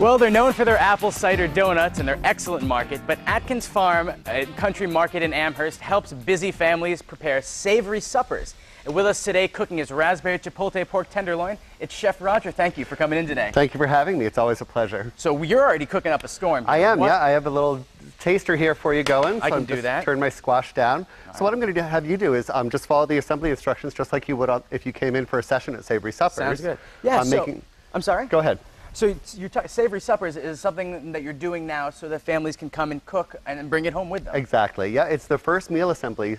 Well, they're known for their apple cider donuts and their excellent market, but Atkins Farm Country Market in Amherst helps busy families prepare savory suppers. And with us today cooking is raspberry chipotle pork tenderloin. It's Chef Rodger. Thank you for coming in today. Thank you for having me. It's always a pleasure. So you're already cooking up a storm. I am, yeah. I have a little taster here for you going. So I can do that. Turn my squash down. So what I'm going to have you do is just follow the assembly instructions just like you would if you came in for a session at Savory Suppers. Sounds good. Yeah, I'm sorry? Go ahead. So Savory Suppers is something that you're doing now so that families can come and cook and bring it home with them. Exactly, yeah. It's the first meal assembly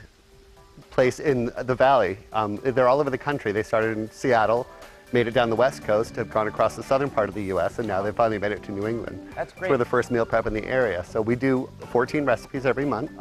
place in the Valley. They're all over the country. They started in Seattle, made it down the West Coast, have gone across the southern part of the U.S., and now they've finally made it to New England. That's great. We're the first meal prep in the area. So we do 14 recipes every month.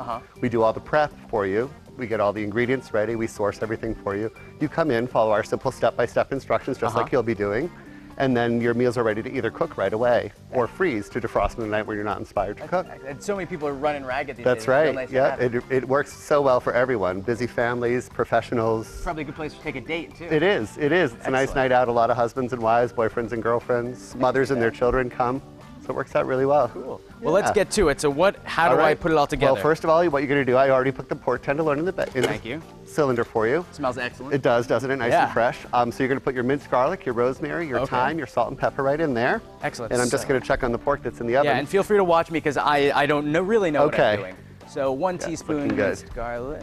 We do all the prep for you. We get all the ingredients ready. We source everything for you. You come in, follow our simple step-by-step instructions, just like you'll be doing. And then your meals are ready to either cook right away or freeze to defrost in the night where you're not inspired to cook. And so many people are running ragged these days. That's right. Yeah, it works so well for everyone. Busy families, professionals. Probably a good place to take a date too. It is. It is. It's a nice night out. A lot of husbands and wives, boyfriends and girlfriends, mothers and their children come. So it works out really well. Cool. Well, let's get to it. So how do I put it all together? Well, first of all, what you're going to do, I already put the pork tenderloin in the cylinder for you. Smells excellent. It does, doesn't it? Nice and fresh. So you're going to put your minced garlic, your rosemary, your thyme, your salt and pepper right in there. Excellent. And I'm just going to check on the pork that's in the oven. Yeah, and feel free to watch me because I don't really know what I'm doing. So 1 teaspoon minced garlic.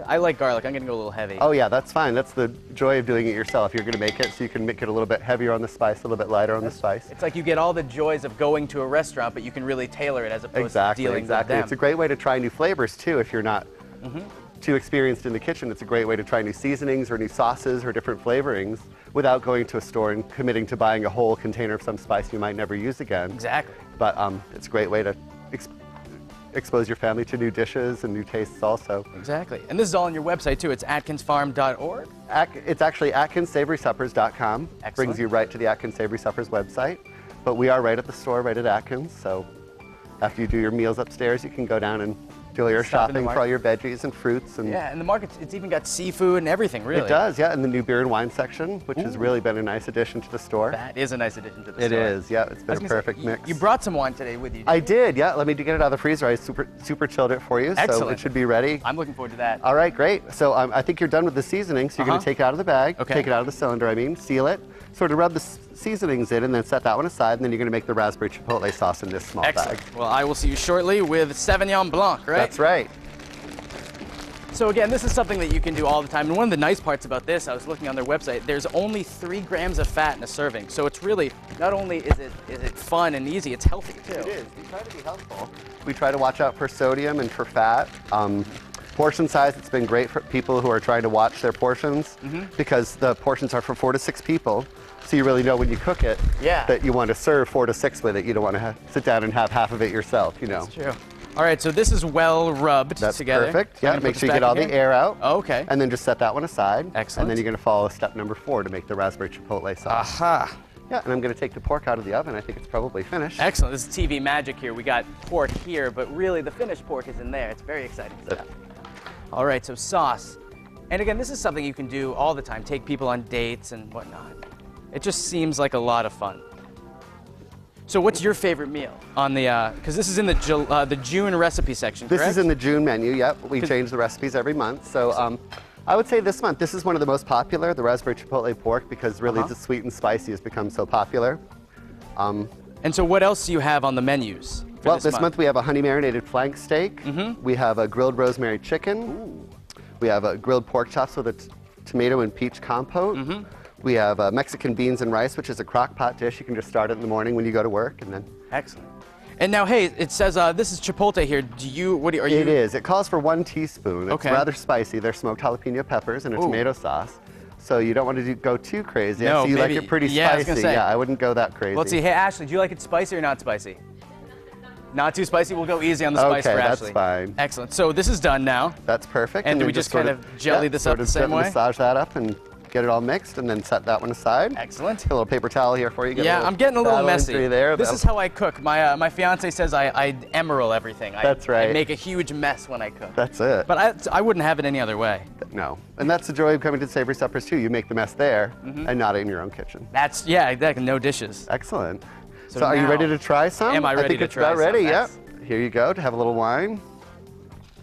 I like garlic. I'm going to go a little heavy. Oh yeah, that's fine. That's the joy of doing it yourself. You're going to make it so you can make it a little bit heavier on the spice, a little bit lighter on the spice. It's like you get all the joys of going to a restaurant, but you can really tailor it as opposed to dealing with them. It's a great way to try new flavors too if you're not too experienced in the kitchen. It's a great way to try new seasonings or new sauces or different flavorings without going to a store and committing to buying a whole container of some spice you might never use again. Exactly. But it's a great way to expose your family to new dishes and new tastes also. Exactly. And this is all on your website too. It's atkinsfarm.org. It's actually atkinssavorysuppers.com. Brings you right to the Atkins Savory Suppers website. But we are right at the store, right at Atkins. So after you do your meals upstairs, you can go down and do your shopping for all your veggies and fruits. And yeah, and the market, it's even got seafood and everything, really. It does, yeah, and the new beer and wine section, which has really been a nice addition to the store. That is a nice addition to the store. It is, yeah, it's been a perfect mix. You brought some wine today with you. I did, yeah. Let me get it out of the freezer. I super chilled it for you, so it should be ready. I'm looking forward to that. All right, great. So I think you're done with the seasoning, so you're going to take it out of the bag, take it out of the cylinder, seal it, sort of rub the seasonings in, and then set that one aside, and then you're going to make the raspberry chipotle sauce in this small bag. Well, I will see you shortly with Sauvignon Blanc, right? That's right. So again, this is something that you can do all the time. And one of the nice parts about this, I was looking on their website, there's only 3 grams of fat in a serving. So it's really, not only is it fun and easy, it's healthy too. It is. We try to be healthful. We try to watch out for sodium and for fat. Portion size, it's been great for people who are trying to watch their portions because the portions are for 4 to 6 people. So you really know when you cook it that you want to serve 4 to 6 with it. You don't want to sit down and have half of it yourself, you know. That's true. All right, so this is well rubbed together. That's perfect. Yeah, make sure you get all the air out. Oh, okay. And then just set that one aside. Excellent. And then you're going to follow step number 4 to make the raspberry chipotle sauce. Aha. Yeah, and I'm going to take the pork out of the oven. I think it's probably finished. Excellent. This is TV magic here. We got pork here, but really the finished pork is in there. It's very exciting stuff. All right, so sauce. And again, this is something you can do all the time. Take people on dates and whatnot. It just seems like a lot of fun. So what's your favorite meal on the, because this is in the June recipe section, correct? This is in the June menu, yep. We change the recipes every month. So I would say this month, this is one of the most popular, the raspberry chipotle pork, because really the sweet and spicy has become so popular. And so what else do you have on the menus for Well, this month we have a honey marinated flank steak. We have a grilled rosemary chicken. Ooh. We have a grilled pork chops with a tomato and peach compote. We have Mexican beans and rice, which is a crock pot dish. You can just start it in the morning when you go to work, and then. Excellent. And now, hey, it says this is Chipotle here. Are you? It is. It calls for 1 teaspoon. It's rather spicy. They're smoked jalapeno peppers and a tomato sauce. So you don't want to go too crazy. No, I see you like it pretty spicy. I was gonna say. Yeah, I wouldn't go that crazy. Let's see. Hey, Ashley, do you like it spicy or not spicy? Not too spicy. We'll go easy on the spice for Ashley. That's fine. Excellent. So this is done now. That's perfect. And do we just kind of jelly this up the same way? Massage that up and get it all mixed, and then set that one aside. Excellent. A little paper towel here for you. I'm getting a little messy. There, this is how I cook. My fiance says I emerald everything. That's right. I make a huge mess when I cook. That's it. But I wouldn't have it any other way. No. And that's the joy of coming to Savory Suppers too. You make the mess there and not in your own kitchen. That's, no dishes. Excellent. So are you now- ready to try some? Am I ready think to it's try about ready, some? yep. Nice. Here you go, to have a little wine.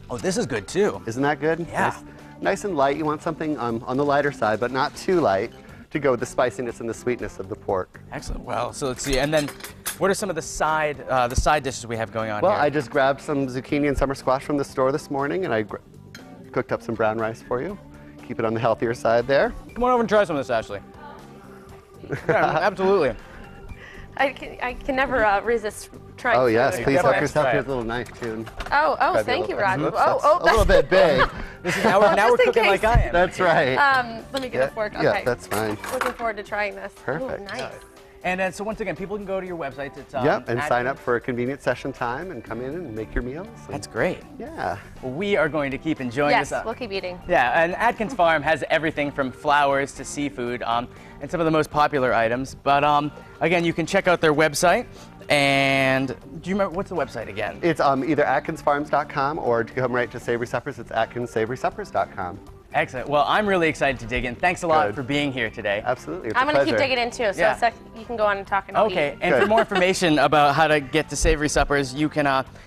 Oh, this is good too. Isn't that good? Yeah. Nice and light. You want something on the lighter side, but not too light to go with the spiciness and the sweetness of the pork. Excellent. Well, so let's see. And then, what are some of the side dishes we have going on Well, here? I just grabbed some zucchini and summer squash from the store this morning, and I cooked up some brown rice for you. Keep it on the healthier side there. Come on over and try some of this, Ashley. Yeah, absolutely. I can never resist trying. Oh yes, food. please help Definitely yourself. try Here's it. a little knife too. Oh, Grab thank your you, little- Rod. Oops, Oh, that's a little bit big. This is now we're Just in cooking case. like I am. That's right. let me get a fork. Okay. Yeah, that's fine. Looking forward to trying this. Perfect. Ooh, nice. And then, so once again, people can go to your website. It's Yep, and sign up Atkins. for a convenient session time and come in and make your meals. and- That's great. Yeah. Well, we are going to keep enjoying Yes, this. we'll keep eating. Yeah, and Atkins Farm has everything from flowers to seafood, and some of the most popular items. But again, you can check out their website. And do you remember what's the website again? It's either atkinsfarms.com or to come right to Savory Suppers, it's atkinssavorysuppers.com. Excellent. Well, I'm really excited to dig in. Thanks a lot Good. for being here today. Absolutely. It's I'm a going to keep pleasure. digging in too, so Yeah. you can go on and talk and Okay, eat. and for Good. more information about how to get to Savory Suppers, you can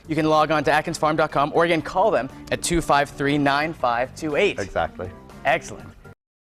log on to atkinsfarm.com or again call them at 253-9528. Exactly. Excellent.